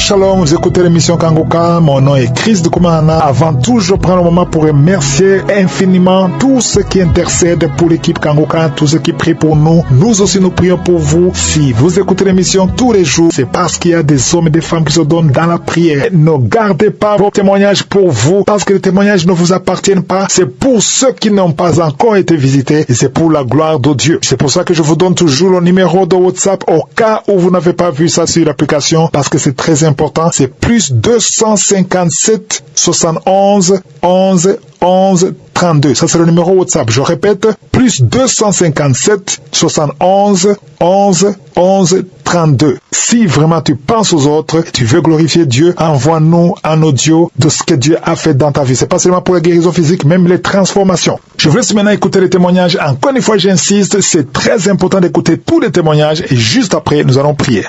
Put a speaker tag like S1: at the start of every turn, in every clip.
S1: Shalom, vous écoutez l'émission Kangoka, mon nom est Chris de Koumana. Avant tout, je prends le moment pour remercier infiniment tous ceux qui intercèdent pour l'équipe Kangoka, tous ceux qui prient pour nous. Nous aussi, nous prions pour vous. Si vous écoutez l'émission tous les jours, c'est parce qu'il y a des hommes et des femmes qui se donnent dans la prière. Ne gardez pas vos témoignages pour vous, parce que les témoignages ne vous appartiennent pas. C'est pour ceux qui n'ont pas encore été visités et c'est pour la gloire de Dieu. C'est pour ça que je vous donne toujours le numéro de WhatsApp au cas où vous n'avez pas vu ça sur l'application, parce que c'est très important. C'est plus 257 71 11 11 32. Ça, c'est le numéro WhatsApp. Je répète, plus 257 71 11 11 32. Si vraiment tu penses aux autres, tu veux glorifier Dieu, envoie-nous un audio de ce que Dieu a fait dans ta vie. C'est pas seulement pour la guérison physique, même les transformations. Je vous laisse maintenant écouter les témoignages. Encore une fois, j'insiste, c'est très important d'écouter tous les témoignages et juste après, nous allons prier.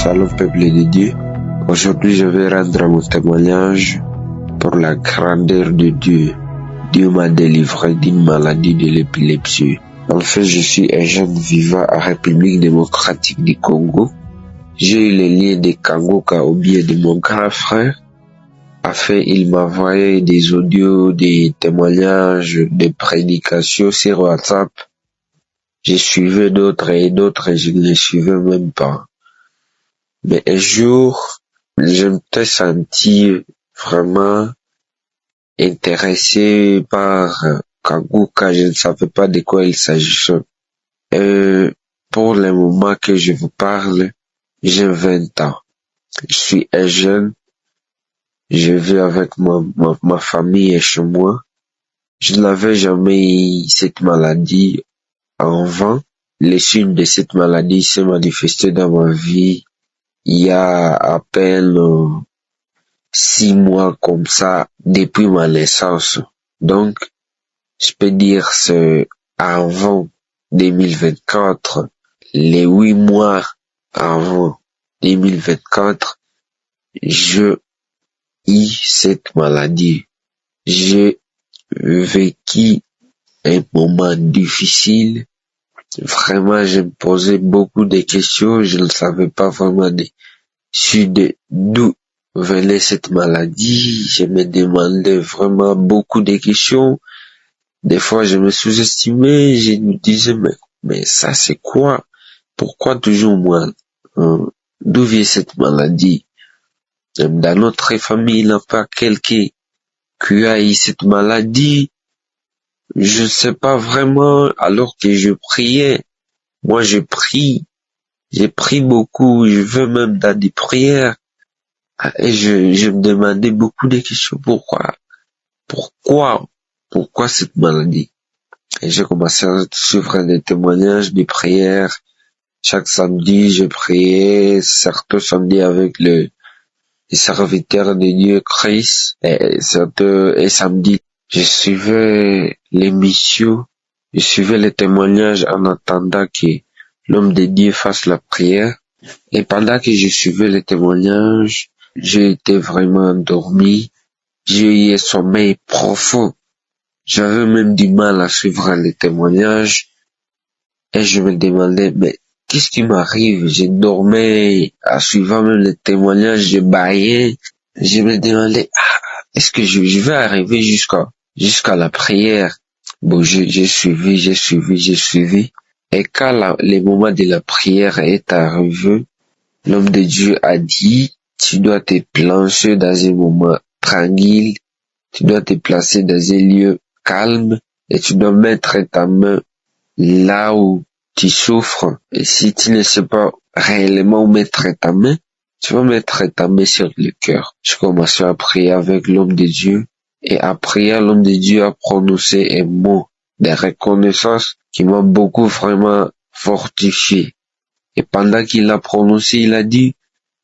S2: Shalom peuple de Dieu. Aujourd'hui, je vais rendre mon témoignage pour la grandeur de Dieu. Dieu m'a délivré d'une maladie de l'épilepsie. En fait, je suis un jeune vivant en République démocratique du Congo. J'ai eu les liens de Kangoka au biais de mon grand frère. Afin, il m'a envoyé des audios, des témoignages, des prédications sur WhatsApp. J'ai suivi d'autres et je ne les suivais même pas. Mais un jour, je me suis senti vraiment intéressé par Kangoka. Je ne savais pas de quoi il s'agissait. Pour le moment que je vous parle, j'ai 20 ans. Je suis un jeune. Je vis avec ma famille et chez moi. Je n'avais jamais eu cette maladie avant. Les signes de cette maladie s'est manifesté dans ma vie il y a à peine 6 mois comme ça depuis ma naissance. Donc, je peux dire c'est avant 2024, les 8 mois avant 2024, j'ai eu cette maladie. J'ai vécu un moment difficile. Vraiment, je me posais beaucoup de questions. Je ne savais pas vraiment d'où venait cette maladie. Je me demandais vraiment beaucoup de questions. Des fois, je me sous-estimais. Je me disais, mais ça, c'est quoi? Pourquoi toujours moi? D'où vient cette maladie? Dans notre famille, il n'y a pas quelqu'un qui a eu cette maladie. Je ne sais pas vraiment, alors que je priais. Moi, j'ai pris beaucoup, je veux même dans des prières. Et je me demandais beaucoup de questions. Pourquoi cette maladie? Et j'ai commencé à suivre des témoignages, des prières. Chaque samedi, je priais, certains samedis avec les serviteurs de Dieu Christ, et samedi, je suivais l'émission, je suivais les témoignages en attendant que l'homme de Dieu fasse la prière. Et pendant que je suivais les témoignages, j'ai été vraiment endormi. J'ai eu un sommeil profond. J'avais même du mal à suivre les témoignages. Et je me demandais, mais qu'est-ce qui m'arrive? Je dormais en suivant même les témoignages, je bâillais. Je me demandais, est-ce que je vais arriver jusqu'à la prière? Bon, j'ai suivi. Et quand le moment de la prière est arrivé, l'homme de Dieu a dit, tu dois te placer dans un moment tranquille, tu dois te placer dans un lieu calme, et tu dois mettre ta main là où tu souffres. Et si tu ne sais pas réellement où mettre ta main, tu vas mettre ta main sur le cœur. Je commençais à prier avec l'homme de Dieu, et après l'homme de Dieu a prononcé un mot de reconnaissance qui m'a beaucoup vraiment fortifié. Et pendant qu'il l'a prononcé, il a dit,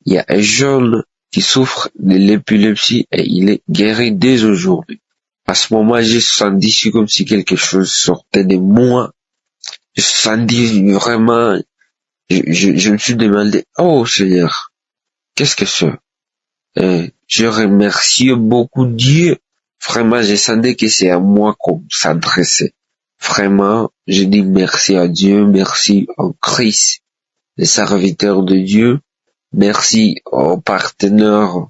S2: il y a un jeune qui souffre de l'épilepsie et il est guéri dès aujourd'hui. À ce moment, j'ai senti comme si quelque chose sortait de moi. Je sentis vraiment, je me suis demandé, oh Seigneur, qu'est-ce que c'est? Je remercie beaucoup Dieu. Vraiment, je sentais que c'est à moi qu'on s'adressait. Vraiment, je dis merci à Dieu, merci en Christ. les serviteurs de Dieu. Merci aux partenaires.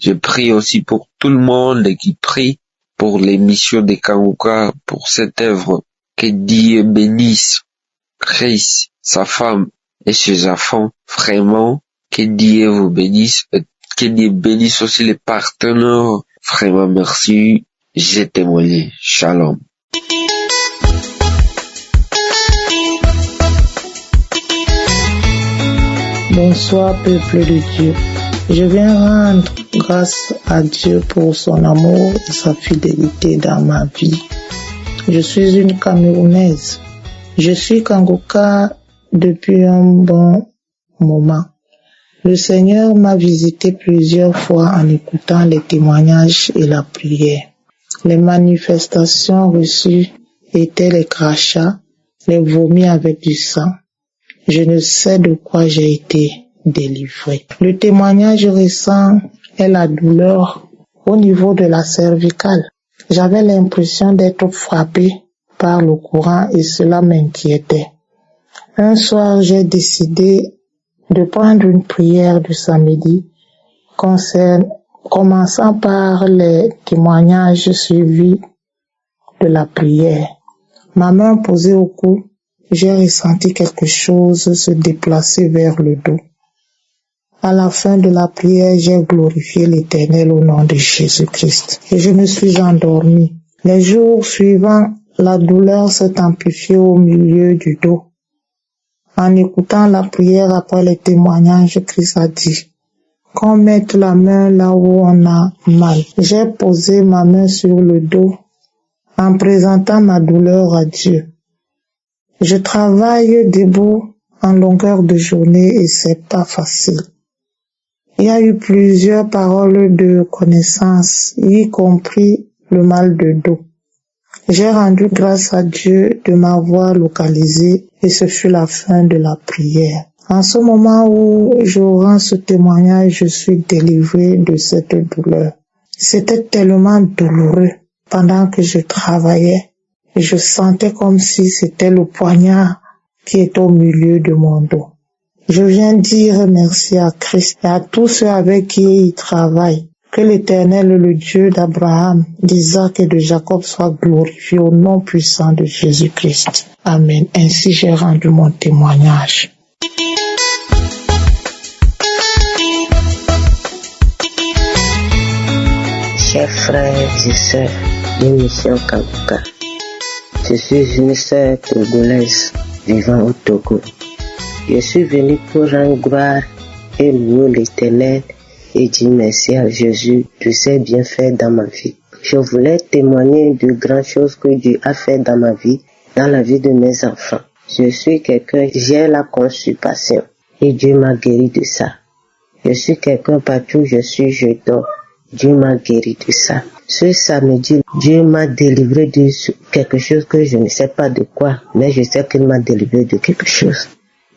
S2: Je prie aussi pour tout le monde qui prie pour les missions de Kanguka, pour cette œuvre. Que Dieu bénisse Chris, sa femme et ses enfants. Vraiment, que Dieu vous bénisse. Et que Dieu bénisse aussi les partenaires. Vraiment, merci. J'ai témoigné. Shalom.
S3: Bonsoir, peuple de Dieu. Je viens rendre grâce à Dieu pour son amour et sa fidélité dans ma vie. Je suis une Camerounaise. Je suis Kanguka depuis un bon moment. Le Seigneur m'a visité plusieurs fois en écoutant les témoignages et la prière. Les manifestations reçues étaient les crachats, les vomis avec du sang. Je ne sais de quoi j'ai été délivré. Le témoignage récent est la douleur au niveau de la cervicale. J'avais l'impression d'être frappé par le courant et cela m'inquiétait. Un soir, j'ai décidé de prendre une prière du samedi, commençant par les témoignages suivis de la prière. Ma main posée au cou, j'ai ressenti quelque chose se déplacer vers le dos. À la fin de la prière, j'ai glorifié l'Éternel au nom de Jésus-Christ et je me suis endormi. Les jours suivants, la douleur s'est amplifiée au milieu du dos. En écoutant la prière après les témoignages, Christ a dit qu'on mette la main là où on a mal. J'ai posé ma main sur le dos en présentant ma douleur à Dieu. Je travaille debout en longueur de journée et c'est pas facile. Il y a eu plusieurs paroles de connaissance, y compris le mal de dos. J'ai rendu grâce à Dieu de m'avoir localisé et ce fut la fin de la prière. En ce moment où je rends ce témoignage, je suis délivré de cette douleur. C'était tellement douloureux pendant que je travaillais. Je sentais comme si c'était le poignard qui était au milieu de mon dos. Je viens dire merci à Christ et à tous ceux avec qui il travaille. Que l'Éternel, le Dieu d'Abraham, d'Isaac et de Jacob soit glorifié au nom puissant de Jésus-Christ. Amen. Ainsi j'ai rendu mon témoignage.
S4: Chers frères et sœurs de Mission Kanguka, je suis une sœur togolaise vivant au Togo. Je suis venue pour rendre gloire et louer l'Éternel et dire merci à Jésus de ses bienfaits dans ma vie. Je voulais témoigner de grandes choses que Dieu a fait dans ma vie, dans la vie de mes enfants. Je suis quelqu'un, j'ai la constipation et Dieu m'a guéri de ça. Je suis quelqu'un partout où je suis, je dors. Dieu m'a guéri de ça. Ce samedi, Dieu m'a délivré de quelque chose que je ne sais pas de quoi, mais je sais qu'il m'a délivré de quelque chose.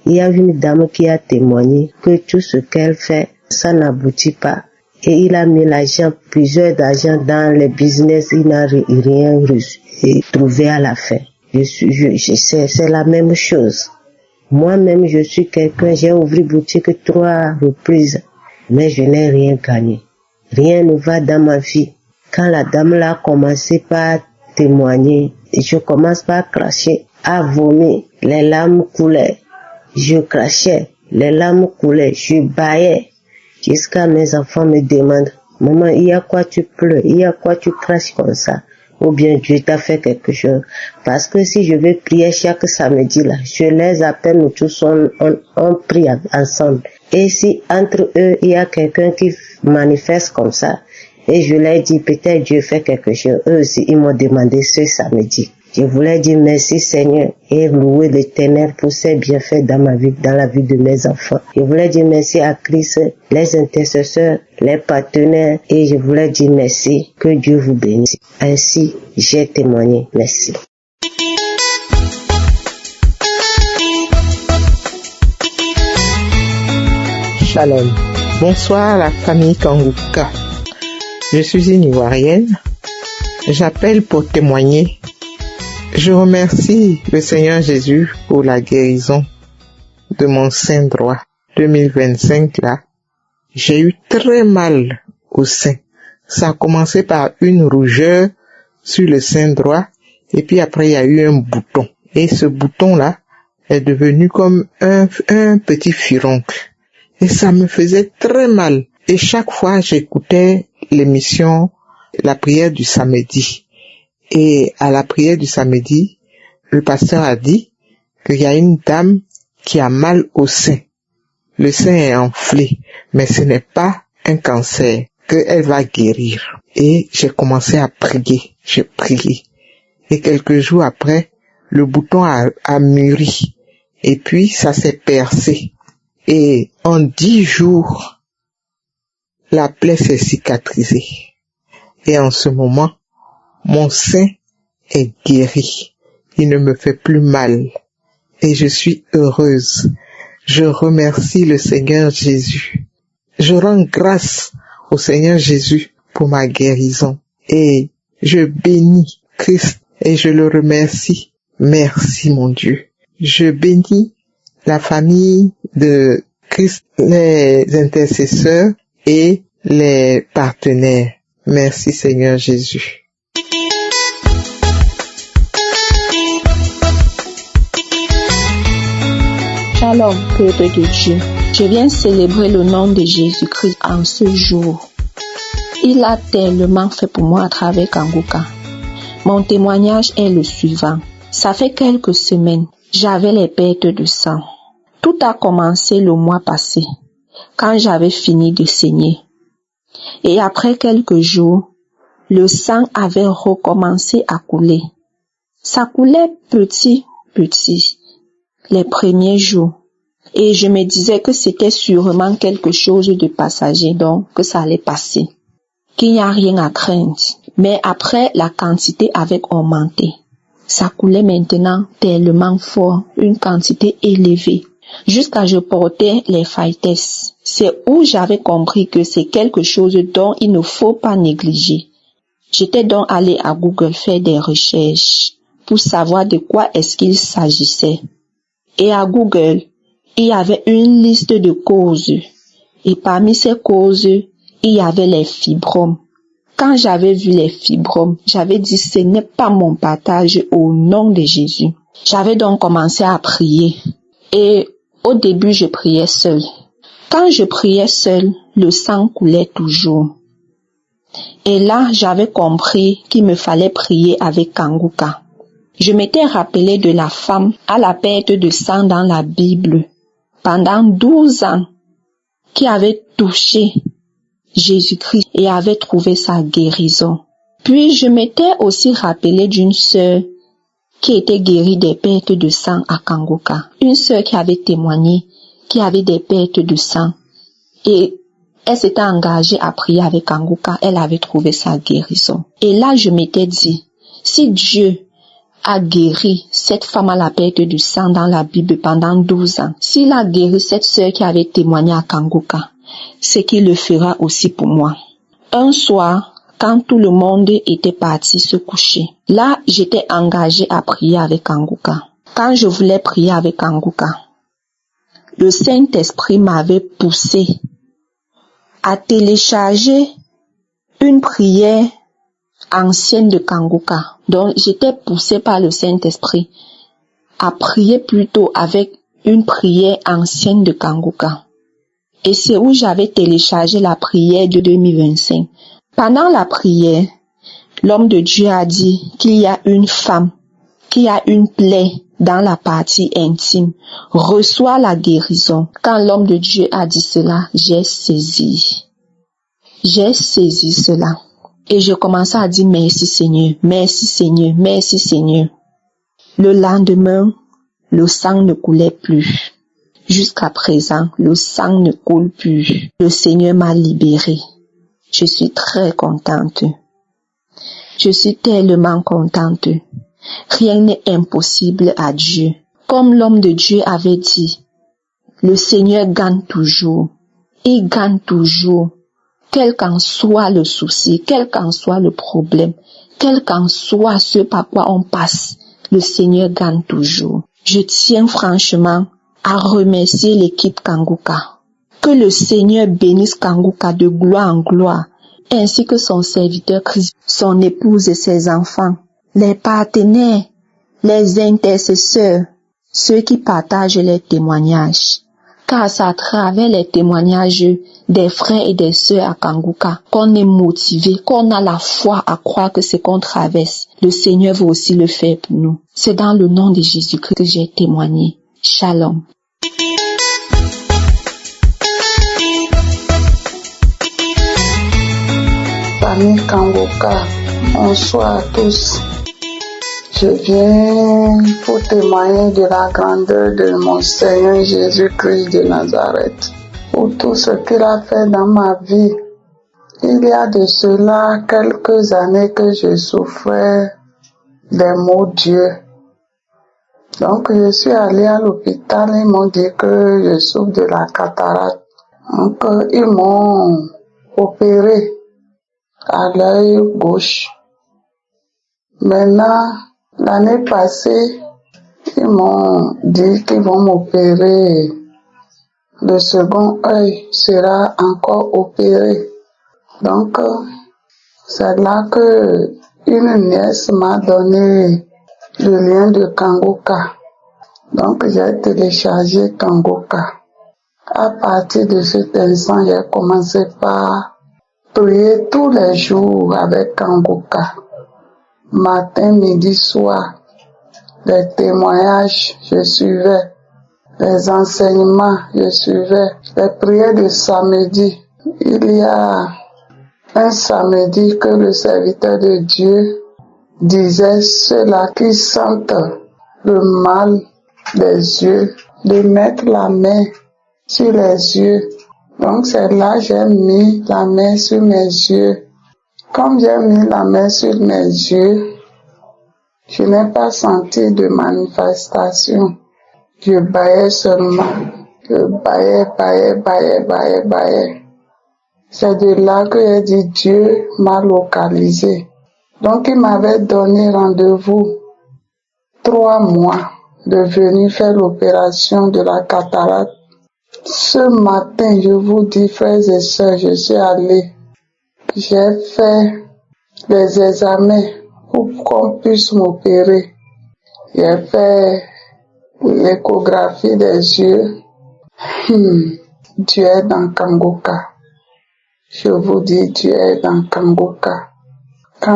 S4: Il y a une dame qui a témoigné que tout ce qu'elle fait, ça n'aboutit pas. Et il a mis l'argent, plusieurs d'argent dans les business, il n'a rien reçu et trouvé à la fin. C'est la même chose. Moi-même, je suis quelqu'un, j'ai ouvert boutique 3 reprises, mais je n'ai rien gagné. Rien ne va dans ma vie. Quand la dame là a commencé par témoigner, je commence par cracher, à vomir, les larmes coulaient. Je crachais, les larmes coulaient, je bâillais. Jusqu'à mes enfants me demandent, maman, il y a quoi tu pleures, il y a quoi tu craches comme ça? Ou bien Dieu t'a fait quelque chose. Parce que si je vais prier chaque samedi là, je les appelle, nous tous on prie ensemble. Et si entre eux, il y a quelqu'un qui manifeste comme ça, et je leur dis, peut-être Dieu fait quelque chose, eux aussi, ils m'ont demandé ce samedi. Je voulais dire merci Seigneur et louer l'Éternel pour ses bienfaits dans ma vie, dans la vie de mes enfants. Je voulais dire merci à Christ, les intercesseurs, les partenaires et je voulais dire merci, que Dieu vous bénisse. Ainsi, j'ai témoigné. Merci.
S5: Shalom. Bonsoir la famille Kanguka. Je suis une Ivoirienne. J'appelle pour témoigner. Je remercie le Seigneur Jésus pour la guérison de mon sein droit. 2025 là, j'ai eu très mal au sein. Ça a commencé par une rougeur sur le sein droit et puis après il y a eu un bouton. Et ce bouton là est devenu comme un petit furoncle. Et ça me faisait très mal. Et chaque fois j'écoutais l'émission La prière du samedi. Et à la prière du samedi, le pasteur a dit qu'il y a une dame qui a mal au sein. Le sein est enflé, mais ce n'est pas un cancer, qu'elle va guérir. Et j'ai commencé à prier, j'ai prié. Et quelques jours après, le bouton a mûri. Et puis ça s'est percé. Et en 10 jours, la plaie s'est cicatrisée. Et en ce moment, mon sein est guéri. Il ne me fait plus mal. Et je suis heureuse. Je remercie le Seigneur Jésus. Je rends grâce au Seigneur Jésus pour ma guérison. Et je bénis Christ et je le remercie. Merci mon Dieu. Je bénis la famille de Christ, les intercesseurs et les partenaires. Merci Seigneur Jésus.
S6: Shalom, peuple de Dieu. Je viens célébrer le nom de Jésus-Christ en ce jour. Il a tellement fait pour moi à travers Kanguka. Mon témoignage est le suivant. Ça fait quelques semaines, j'avais les pertes de sang. Tout a commencé le mois passé, quand j'avais fini de saigner. Et après quelques jours, le sang avait recommencé à couler. Ça coulait petit, les premiers jours. Et je me disais que c'était sûrement quelque chose de passager, donc que ça allait passer. Qu'il n'y a rien à craindre. Mais après, la quantité avait augmenté. Ça coulait maintenant tellement fort, une quantité élevée. Jusqu'à je portais les phytès. C'est où j'avais compris que c'est quelque chose dont il ne faut pas négliger. J'étais donc allé à Google faire des recherches pour savoir de quoi est-ce qu'il s'agissait. Et à Google, il y avait une liste de causes. Et parmi ces causes, il y avait les fibromes. Quand j'avais vu les fibromes, j'avais dit ce n'est pas mon partage au nom de Jésus. J'avais donc commencé à prier. Et au début, je priais seule. Quand je priais seule, le sang coulait toujours. Et là, j'avais compris qu'il me fallait prier avec Kanguka. Je m'étais rappelé de la femme à la perte de sang dans la Bible pendant 12 ans qui avait touché Jésus-Christ et avait trouvé sa guérison. Puis je m'étais aussi rappelé d'une sœur qui était guérie des pertes de sang à Kanguka. Une sœur qui avait témoigné, qui avait des pertes de sang. Et elle s'était engagée à prier avec Kanguka. Elle avait trouvé sa guérison. Et là, je m'étais dit, si Dieu a guéri cette femme à la perte du sang dans la Bible pendant 12 ans, s'il a guéri cette sœur qui avait témoigné à Kanguka, c'est qu'il le fera aussi pour moi. Un soir, quand tout le monde était parti se coucher, là, j'étais engagée à prier avec Kanguka. Quand je voulais prier avec Kanguka, le Saint-Esprit m'avait poussé à télécharger une prière ancienne de Kanguka. Donc, j'étais poussée par le Saint-Esprit à prier plutôt avec une prière ancienne de Kanguka. Et c'est où j'avais téléchargé la prière de 2025. Pendant la prière, l'homme de Dieu a dit qu'il y a une femme qui a une plaie dans la partie intime, reçoit la guérison. Quand l'homme de Dieu a dit cela, j'ai saisi cela. Et je commençais à dire merci Seigneur, merci Seigneur, merci Seigneur. Le lendemain, le sang ne coulait plus. Jusqu'à présent, le sang ne coule plus. Le Seigneur m'a libérée. Je suis très contente. Je suis tellement contente. Rien n'est impossible à Dieu. Comme l'homme de Dieu avait dit, le Seigneur gagne toujours. Il gagne toujours. Quel qu'en soit le souci, quel qu'en soit le problème, quel qu'en soit ce par quoi on passe, le Seigneur gagne toujours. Je tiens franchement à remercier l'équipe Kanguka. Que le Seigneur bénisse Kanguka de gloire en gloire, ainsi que son serviteur Christ, son épouse et ses enfants, les partenaires, les intercesseurs, ceux qui partagent les témoignages. Car c'est à travers les témoignages des frères et des sœurs à Kanguka qu'on est motivé, qu'on a la foi à croire que ce qu'on traverse, le Seigneur veut aussi le faire pour nous. C'est dans le nom de Jésus-Christ que j'ai témoigné. Shalom.
S7: Famille Kanguka, bonsoir à tous. Je viens pour témoigner de la grandeur de mon Seigneur Jésus-Christ de Nazareth, pour tout ce qu'il a fait dans ma vie. Il y a de cela quelques années que je souffrais des maux d'yeux. Donc je suis allée à l'hôpital, ils m'ont dit que je souffre de la cataracte. Donc ils m'ont opéré à l'œil gauche. Maintenant, l'année passée, ils m'ont dit qu'ils vont m'opérer. Le second œil sera encore opéré. Donc, c'est là que une nièce m'a donné le lien de Kanguka. Donc, j'ai téléchargé Kanguka. À partir de cet instant, j'ai commencé par prier tous les jours avec Kanguka. Matin, midi, soir, les témoignages, je suivais, les enseignements, je suivais, les prières de samedi. Il y a un samedi que le serviteur de Dieu disait ceux-là qui sentent le mal des yeux, de mettre la main sur les yeux. Donc c'est là que j'ai mis la main sur mes yeux. Comme j'ai mis la main sur mes yeux, je n'ai pas senti de manifestation. Je baillais seulement. Je baillais. C'est de là que j'ai dit Dieu m'a localisé. Donc il m'avait donné rendez-vous 3 mois de venir faire l'opération de la cataracte. Ce matin, je vous dis, frères et sœurs, je suis allée. J'ai fait des examens pour qu'on puisse m'opérer. J'ai fait l'échographie des yeux. Dieu est dans Kanguka. Je vous dis, Dieu est dans Kanguka. Quand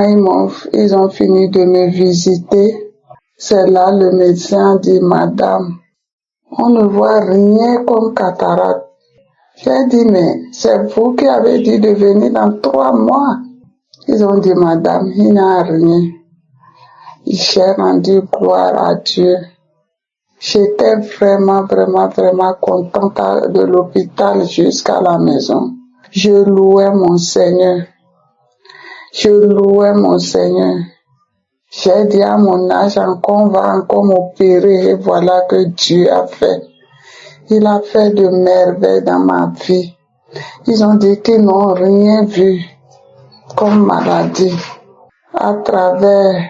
S7: ils ont fini de me visiter, c'est là le médecin a dit, Madame, on ne voit rien comme cataracte. J'ai dit, mais c'est vous qui avez dit de venir dans 3 mois. Ils ont dit, Madame, il n'y a rien. J'ai rendu gloire à Dieu. J'étais vraiment contente de l'hôpital jusqu'à la maison. Je louais mon Seigneur. J'ai dit à mon âge, on va encore m'opérer, et voilà que Dieu a fait. Il a fait de merveilles dans ma vie. Ils ont dit qu'ils n'ont rien vu comme maladie. À travers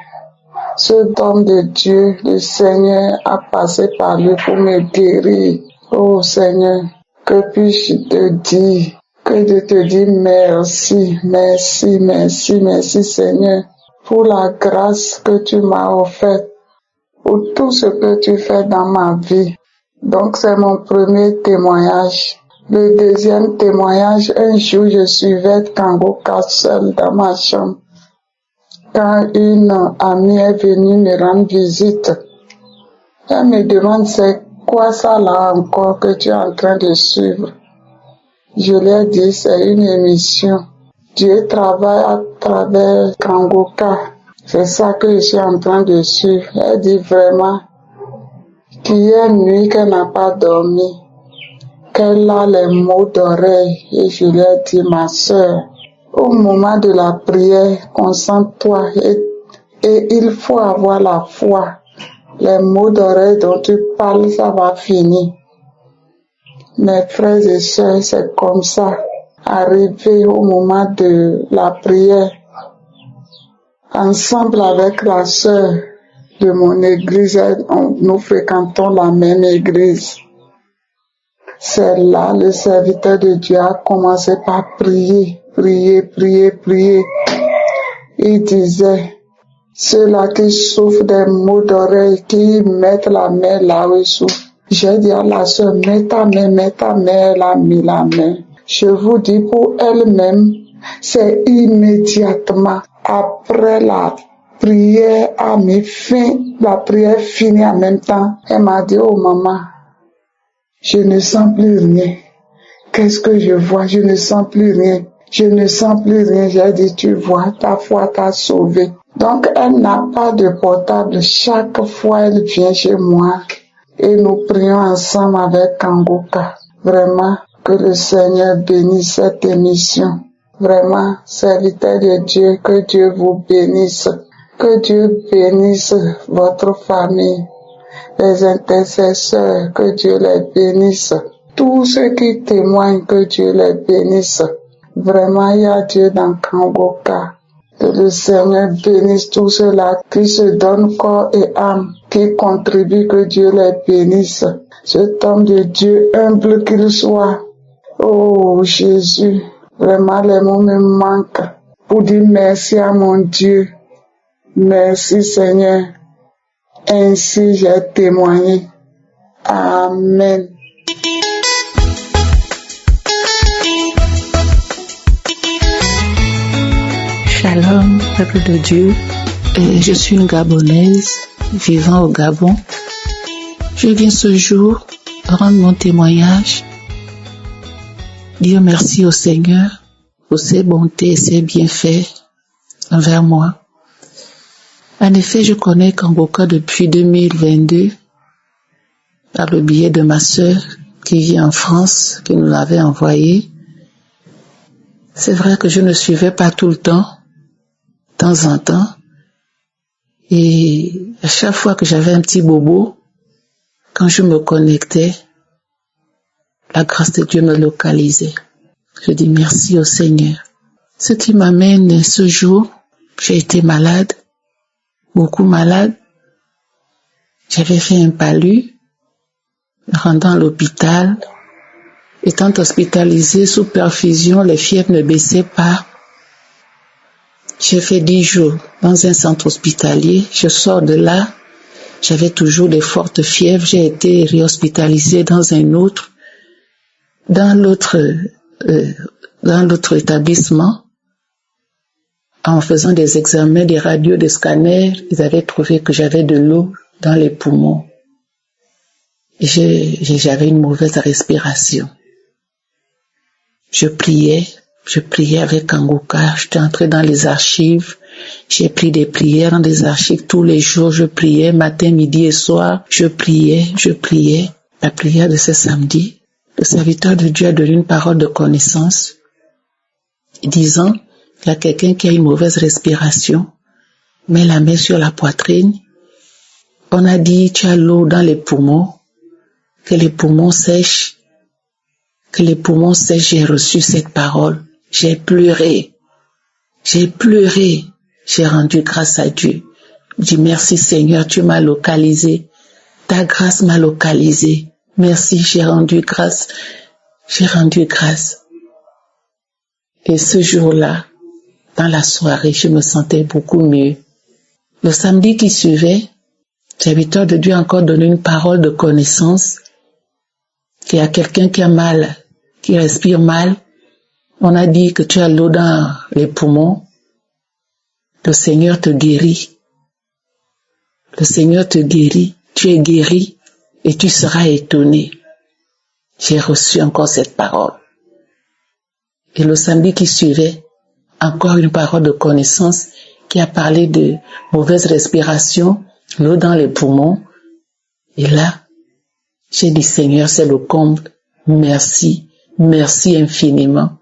S7: ce don de Dieu, le Seigneur a passé par lui pour me guérir. Oh Seigneur, que puis-je te dire? Que de te dire merci Seigneur, pour la grâce que tu m'as offerte, pour tout ce que tu fais dans ma vie. Donc c'est mon premier témoignage. Le deuxième témoignage, un jour je suivais Kanguka seul dans ma chambre. Quand une amie est venue me rendre visite, elle me demande c'est quoi ça là encore que tu es en train de suivre. Je lui ai dit c'est une émission. Dieu travaille à travers Kanguka. C'est ça que je suis en train de suivre. Elle dit vraiment qu'hier nuit qu'elle n'a pas dormi, qu'elle a les maux d'oreille. Et je lui ai dit ma sœur, au moment de la prière, concentre-toi et il faut avoir la foi. Les maux d'oreille dont tu parles, ça va finir. Mes frères et sœurs, c'est comme ça. Arrivé au moment de la prière, ensemble avec la sœur de mon église, nous fréquentons la même église. C'est là, le serviteur de Dieu a commencé par prier. Il disait, ceux-là qui souffrent des maux d'oreille, qui mettent la main là où ils souffrent. J'ai dit à la sœur, mets ta main, elle a mis la main. Je vous dis pour elle-même, c'est immédiatement après la prière a mis fin, la prière finie en même temps. Elle m'a dit, oh maman, je ne sens plus rien. Qu'est-ce que je vois? Je ne sens plus rien. J'ai dit, tu vois, ta foi t'a sauvé. Donc, elle n'a pas de portable. Chaque fois, elle vient chez moi et nous prions ensemble avec Kangoka. Vraiment, que le Seigneur bénisse cette émission. Vraiment, serviteur de Dieu, que Dieu vous bénisse. Que Dieu bénisse votre famille. Les intercesseurs, que Dieu les bénisse. Tous ceux qui témoignent, que Dieu les bénisse. Vraiment, il y a Dieu dans Kangoka. Que le Seigneur bénisse tous ceux-là qui se donnent corps et âme, qui contribuent, que Dieu les bénisse. Cet homme de Dieu, humble qu'il soit. Oh Jésus, vraiment les mots me manquent pour dire merci à mon Dieu. Merci Seigneur. Ainsi j'ai témoigné. Amen.
S8: Shalom, peuple de Dieu. Je suis une Gabonaise vivant au Gabon. Je viens ce jour rendre mon témoignage, dire merci au Seigneur pour ses bontés et ses bienfaits envers moi. En effet, je connais Kangoka depuis 2022 par le biais de ma sœur qui vit en France, qui nous l'avait envoyé. C'est vrai que je ne suivais pas tout le temps, de temps en temps, et à chaque fois que j'avais un petit bobo, quand je me connectais, la grâce de Dieu me localisait. Je dis merci au Seigneur. Ce qui m'amène ce jour, j'ai été malade, beaucoup malade. J'avais fait un palu, rendant à l'hôpital. Étant hospitalisée sous perfusion, les fièvres ne baissaient pas. J'ai fait 10 jours dans un centre hospitalier. Je sors de là, j'avais toujours des fortes fièvres. J'ai été réhospitalisée dans un autre, dans l'autre établissement. En faisant des examens, des radios, des scanners, ils avaient trouvé que j'avais de l'eau dans les poumons. J'avais une mauvaise respiration. Je priais avec Kangoka, j'étais entrée dans les archives, j'ai pris des prières dans les archives tous les jours, je priais matin, midi et soir, je priais. La prière de ce samedi, le serviteur de Dieu a donné une parole de connaissance, disant, il y a quelqu'un qui a une mauvaise respiration, met la main sur la poitrine, on a dit, tu as l'eau dans les poumons, que les poumons sèchent, j'ai reçu cette parole. J'ai pleuré, j'ai rendu grâce à Dieu. Je dis merci Seigneur, tu m'as localisé, ta grâce m'a localisé. Merci, j'ai rendu grâce. Et ce jour-là, dans la soirée, je me sentais beaucoup mieux. Le samedi qui suivait, le serviteur de Dieu a encore donné une parole de connaissance qu'il y a quelqu'un qui a mal, qui respire mal. On a dit que tu as l'eau dans les poumons. Le Seigneur te guérit. Tu es guéri et tu seras étonné. J'ai reçu encore cette parole. Et le samedi qui suivait, encore une parole de connaissance qui a parlé de mauvaise respiration, l'eau dans les poumons. Et là, j'ai dit Seigneur, c'est le comble. Merci infiniment.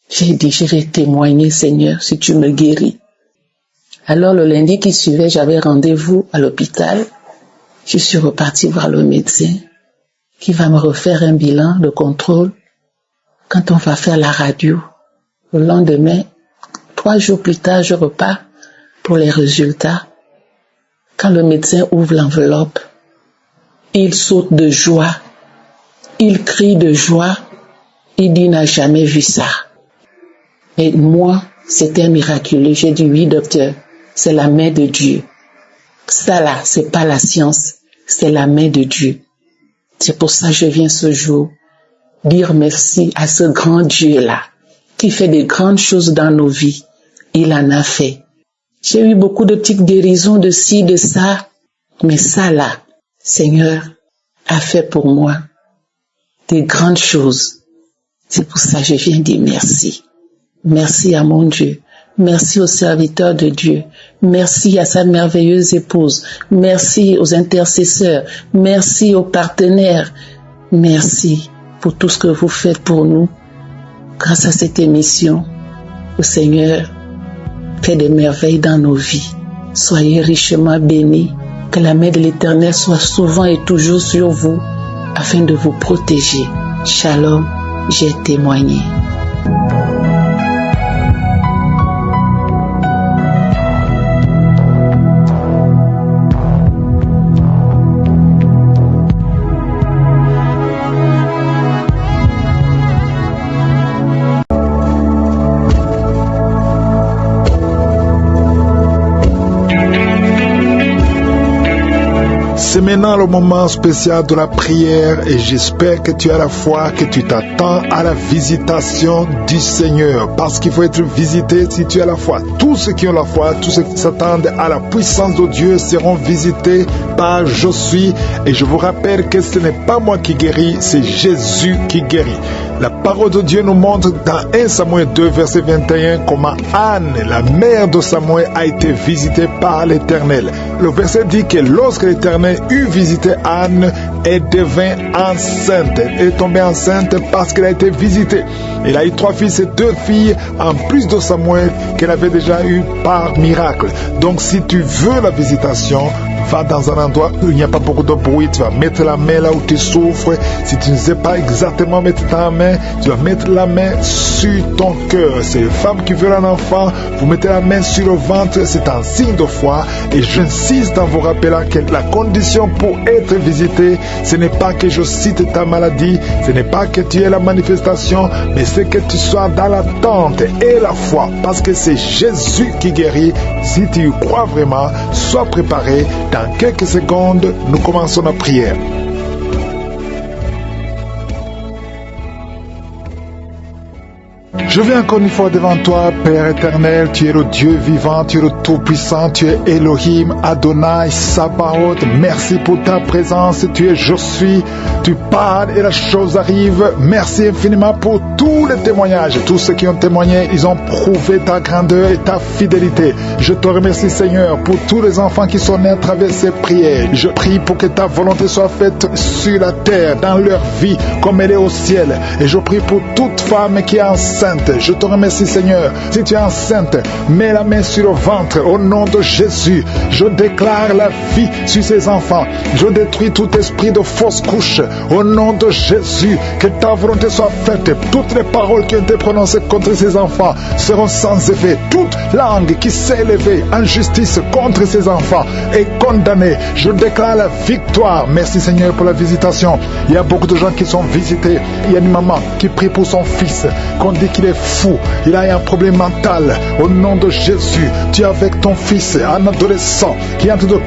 S8: J'ai dit, je vais témoigner, Seigneur, si tu me guéris. Alors, le lundi qui suivait, j'avais rendez-vous à l'hôpital. Je suis repartie voir le médecin qui va me refaire un bilan de contrôle quand on va faire la radio. Le lendemain, 3 jours plus tard, je repars pour les résultats. Quand le médecin ouvre l'enveloppe, il saute de joie. Il crie de joie. Il dit, il n'a jamais vu ça. Et moi, c'était miraculeux. J'ai dit, oui, docteur, c'est la main de Dieu. Ça là, c'est pas la science, c'est la main de Dieu. C'est pour ça que je viens ce jour dire merci à ce grand Dieu-là, qui fait de grandes choses dans nos vies. Il en a fait. J'ai eu beaucoup de petites guérisons de ci, de ça, mais ça là, Seigneur a fait pour moi des grandes choses. C'est pour ça que je viens dire merci. Merci à mon Dieu. Merci aux serviteurs de Dieu. Merci à sa merveilleuse épouse. Merci aux intercesseurs. Merci aux partenaires. Merci pour tout ce que vous faites pour nous. Grâce à cette émission, le Seigneur fait des merveilles dans nos vies. Soyez richement bénis. Que la main de l'Éternel soit souvent et toujours sur vous afin de vous protéger. Shalom, j'ai témoigné.
S1: C'est maintenant le moment spécial de la prière et j'espère que tu as la foi, que tu t'attends à la visitation du Seigneur. Parce qu'il faut être visité si tu as la foi. Tous ceux qui ont la foi, tous ceux qui s'attendent à la puissance de Dieu seront visités par Je suis. Et je vous rappelle que ce n'est pas moi qui guéris, c'est Jésus qui guérit. La parole de Dieu nous montre dans 1 Samuel 2, verset 21, comment Anne, la mère de Samuel, a été visitée par l'Éternel. Le verset dit que lorsque l'Éternel eut visité Anne, elle devint enceinte. Elle est tombée enceinte parce qu'elle a été visitée. Elle a eu 3 fils et 2 filles, en plus de Samuel, qu'elle avait déjà eu par miracle. Donc si tu veux la visitation, va dans un endroit où il n'y a pas beaucoup de bruit, tu vas mettre la main là où tu souffres. Si tu ne sais pas exactement mettre ta main, tu vas mettre la main sur ton cœur. C'est une femme qui veut un enfant, vous mettez la main sur le ventre, c'est un signe de foi. Et j'insiste en vous rappelant que la condition pour être visité, ce n'est pas que je cite ta maladie, ce n'est pas que tu aies la manifestation, mais c'est que tu sois dans l'attente et la foi, parce que c'est Jésus qui guérit. Si tu y crois vraiment, sois préparé. Dans quelques secondes, nous commençons la prière. Je viens encore une fois devant toi, Père éternel, tu es le Dieu vivant, tu es le Tout-Puissant, tu es Elohim, Adonai, Sabaoth. Merci pour ta présence, tu es Je suis, tu parles et la chose arrive. Merci infiniment pour tous les témoignages. Tous ceux qui ont témoigné, ils ont prouvé ta grandeur et ta fidélité. Je te remercie Seigneur pour tous les enfants qui sont nés à travers ces prières. Je prie pour que ta volonté soit faite sur la terre, dans leur vie, comme elle est au ciel. Et je prie pour toute femme qui est enceinte. Je te remercie Seigneur. Si tu es enceinte, mets la main sur le ventre au nom de Jésus. Je déclare la vie sur ces enfants. Je détruis tout esprit de fausse couche au nom de Jésus. Que ta volonté soit faite. Toutes les paroles qui ont été prononcées contre ces enfants seront sans effet. Toute langue qui s'est élevée en justice contre ces enfants est condamnée. Je déclare la victoire. Merci Seigneur pour la visitation. Il y a beaucoup de gens qui sont visités. Il y a une maman qui prie pour son fils, qu'on dit qu'il est fou, il a un problème mental. Au nom de Jésus, tu es avec ton fils, un adolescent qui est en train de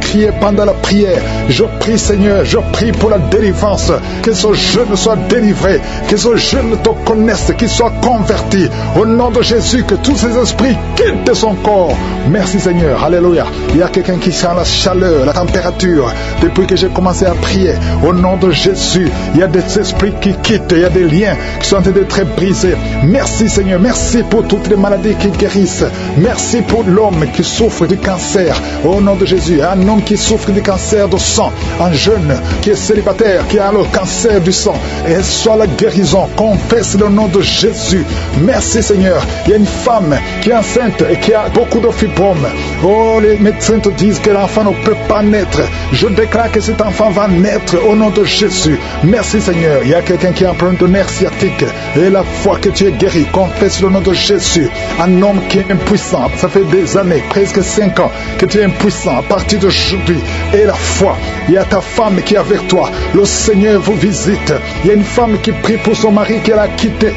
S1: crier, pendant la prière. Je prie Seigneur, je prie pour la délivrance, que ce jeune soit délivré, que ce jeune te connaisse, qu'il soit converti. Au nom de Jésus, que tous ces esprits quittent son corps. Merci Seigneur, alléluia. Il y a quelqu'un qui sent la chaleur, la température, depuis que j'ai commencé à prier. Au nom de Jésus, il y a des esprits qui quittent, il y a des liens qui sont en train d'être brisés. Merci Seigneur, merci pour toutes les maladies qui guérissent. Merci pour l'homme qui souffre du cancer. Au nom de Jésus, un homme qui souffre du cancer du sang, un jeune qui est célibataire, qui a le cancer du sang. Et soit la guérison guérison. Confesse le nom de Jésus. Merci Seigneur. Il y a une femme qui est enceinte et qui a beaucoup de fibromes. Oh, les médecins te disent que l'enfant ne peut pas naître. Je déclare que cet enfant va naître au nom de Jésus. Merci Seigneur. Il y a quelqu'un qui a un problème de nerf sciatique. Et la foi que tu es guéri, confesse le nom de Jésus. Un homme qui est impuissant. Ça fait des années, presque 5 ans, que tu es impuissant. À partir d'aujourd'hui, et la foi. Il y a ta femme qui est avec toi. Le Seigneur vous visite. Il y a une femme qui prie pour son mari qu'elle a quitté.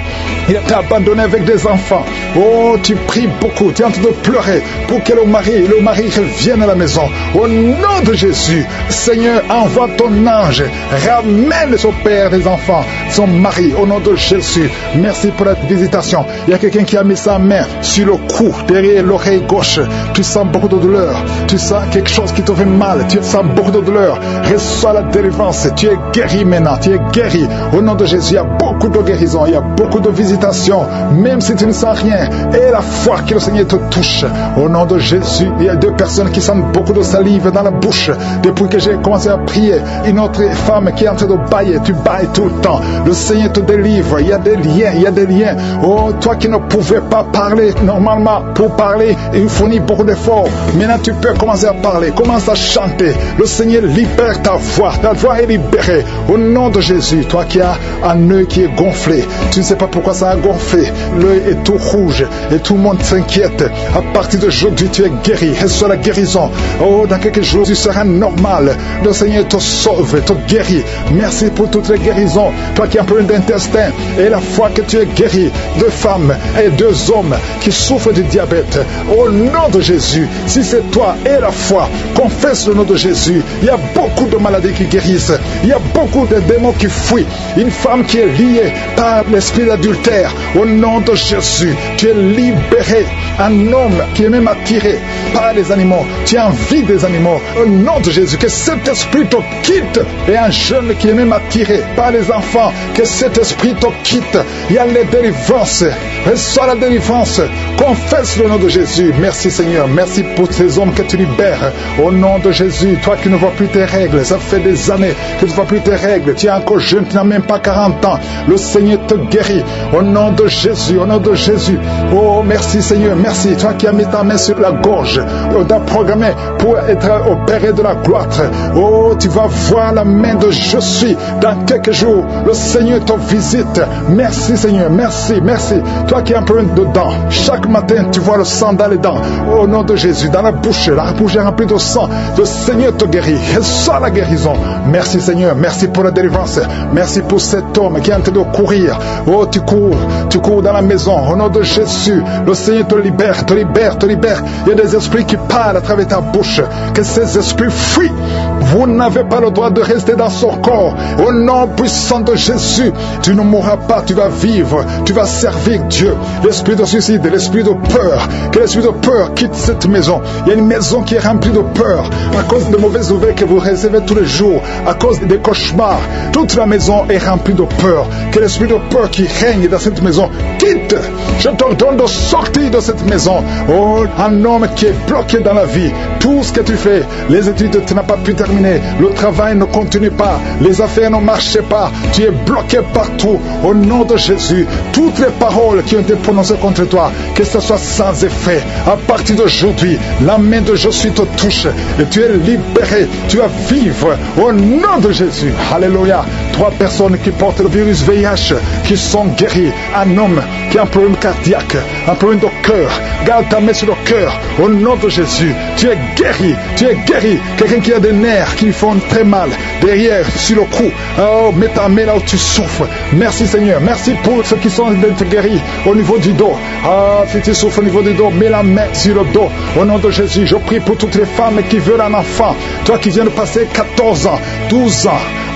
S1: Il t'a abandonné avec des enfants. Oh, tu pries beaucoup. Tu es en train de pleurer pour que le mari revienne à la maison. Au nom de Jésus, Seigneur, envoie ton ange. Ramène son père des enfants, son mari, au nom de Jésus. Merci pour la visitation. Il y a quelqu'un qui a mis sa main sur le cou, derrière l'oreille gauche. Tu sens beaucoup de douleur. Tu sens quelque chose qui te fait mal. Tu sens beaucoup de douleur. Reçois la délivrance. Tu es guéri maintenant. Tu es guéri. Au nom de Jésus, il y a beaucoup de guérison. Il y a beaucoup de visitations. Même si tu ne sens rien. Et la foi que le Seigneur te touche. Au nom de Jésus, il y a 2 personnes qui sentent beaucoup de salive dans la bouche. Depuis que j'ai commencé à prier, une autre femme qui est en train de bailler. Tu bailles tout le temps. Le Seigneur te délivre. Il y a des liens. Il y a des liens. Oh, toi qui ne pouvais pas parler normalement, pour parler, il fournit beaucoup d'efforts. Maintenant, tu peux commencer à parler. Commence à chanter. Le Seigneur libère ta voix. Ta voix est libérée. Au nom de Jésus, toi qui as un œil qui est gonflé, tu ne sais pas pourquoi ça a gonflé. L'œil est tout rouge et tout le monde s'inquiète. À partir d'aujourd'hui, tu es guéri. Reçois la guérison. Oh, dans quelques jours, tu seras normal. Le Seigneur te sauve, te guérit. Merci pour toutes les guérisons. Toi qui as un problème d'intestin et la foi que tu es guéri. 2 femmes et 2 hommes qui souffrent du diabète. Au nom de Jésus, si c'est toi et la foi, confesse le nom de Jésus. Il y a beaucoup de maladies qui guérissent. Il y a beaucoup de démons qui fuient. Une femme qui est liée par l'esprit d'adultère. Au nom de Jésus, tu es libéré. Un homme qui est même attiré par les animaux. Tu as envie des animaux. Au nom de Jésus, que cet esprit te quitte. Et un jeune qui est même attiré par les enfants, que cet esprit te quitte. Il y a les délivrances. Reçois la délivrance. Confesse le nom de Jésus. Merci Seigneur. Merci pour ces hommes que tu libères. Au nom de Jésus, toi qui ne vois plus tes règles, ça fait des années que tu ne vois plus tes règles. Tu es encore jeune, tu n'as même pas 40 ans. Le Seigneur te guérit. Au nom de Jésus, au nom de Jésus. Oh, merci Seigneur. Merci. Toi qui as mis ta main sur la gorge, on t'a programmé pour être opéré de la gloire. Oh, tu vas voir la main de je suis dans quelques jours. Le Seigneur te visite. Merci Seigneur. Merci, merci. Toi qui as un problème de dents, chaque matin tu vois le sang dans les dents. Au nom de Jésus, dans la bouche est remplie de sang. Le Seigneur te guérit. Reçois la guérison. Merci Seigneur. Merci pour la délivrance. Merci pour cet homme qui est en train de courir. Oh, tu cours dans la maison. Au nom de Jésus, le Seigneur te libère, te libère, te libère. Il y a des esprits qui parlent à travers ta bouche. Que ces esprits fuient. Vous n'avez pas le droit de rester dans son corps. Au nom puissant de Jésus, tu ne mourras pas, tu vas vivre, tu vas servir Dieu. L'esprit de suicide, l'esprit de peur, que l'esprit de peur quitte cette maison. Il y a une maison qui est remplie de peur à cause de mauvaises nouvelles que vous recevez tous les jours, à cause des cauchemars. Toute la maison est remplie de peur. Que l'esprit de peur qui règne dans cette maison quitte. Je t'ordonne de sortir de cette maison. Oh, un homme qui est bloqué dans la vie. Tout ce que tu fais, les études, tu n'as pas pu terminer. Le travail ne continue pas. Les affaires ne marchaient pas. Tu es bloqué partout. Au nom de Jésus, toutes les paroles qui ont été prononcées contre toi, que ce soit sans effet. À partir d'aujourd'hui, la main de Jésus te touche et tu es libéré. Tu vas vivre au nom de Jésus. Alléluia. 3 personnes qui portent le virus VIH qui sont guéries. Un homme qui a un problème cardiaque, un problème de cœur. Garde ta main sur le cœur. Au nom de Jésus, tu es guéri. Tu es guéri. Quelqu'un qui a des nerfs qui font très mal derrière, sur le cou. Oh, mets ta main là où tu souffres. Merci Seigneur. Merci pour ceux qui sont guéris au niveau du dos. Ah, si tu souffres au niveau du dos, mets la main sur le dos. Au nom de Jésus, je prie pour toutes les femmes qui veulent un enfant. Toi qui viens de passer 14 ans, 12 ans,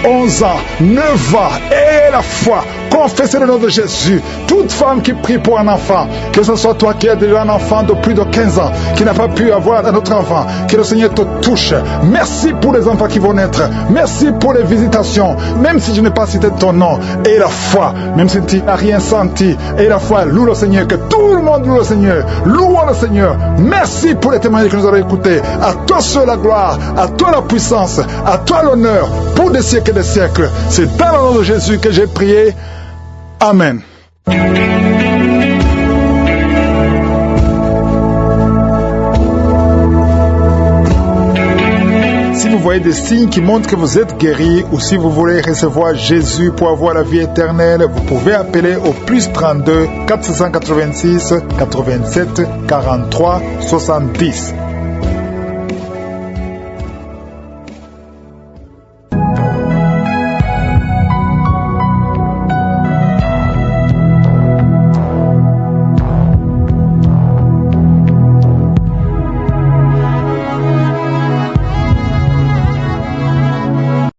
S1: 11 ans, 9 ans, et la foi. Confessez le nom de Jésus. Toute femme qui prie pour un enfant, que ce soit toi qui as déjà un enfant de plus de 15 ans, qui n'a pas pu avoir un autre enfant, que le Seigneur te touche. Merci pour les enfants qui vont naître. Merci pour les visitations. Même si je n'ai pas cité ton nom, et la foi, même si tu n'as rien senti, et la foi, loue le Seigneur, que tout le monde loue le Seigneur. Louons le Seigneur. Merci pour les témoignages que nous avons écoutés. À toi seul la gloire, à toi la puissance, à toi l'honneur, pour des siècles et des siècles. C'est dans le nom de Jésus que j'ai prié. Amen. Si vous voyez des signes qui montrent que vous êtes guéri ou si vous voulez recevoir Jésus pour avoir la vie éternelle, vous pouvez appeler au plus 32 486 87 43 70.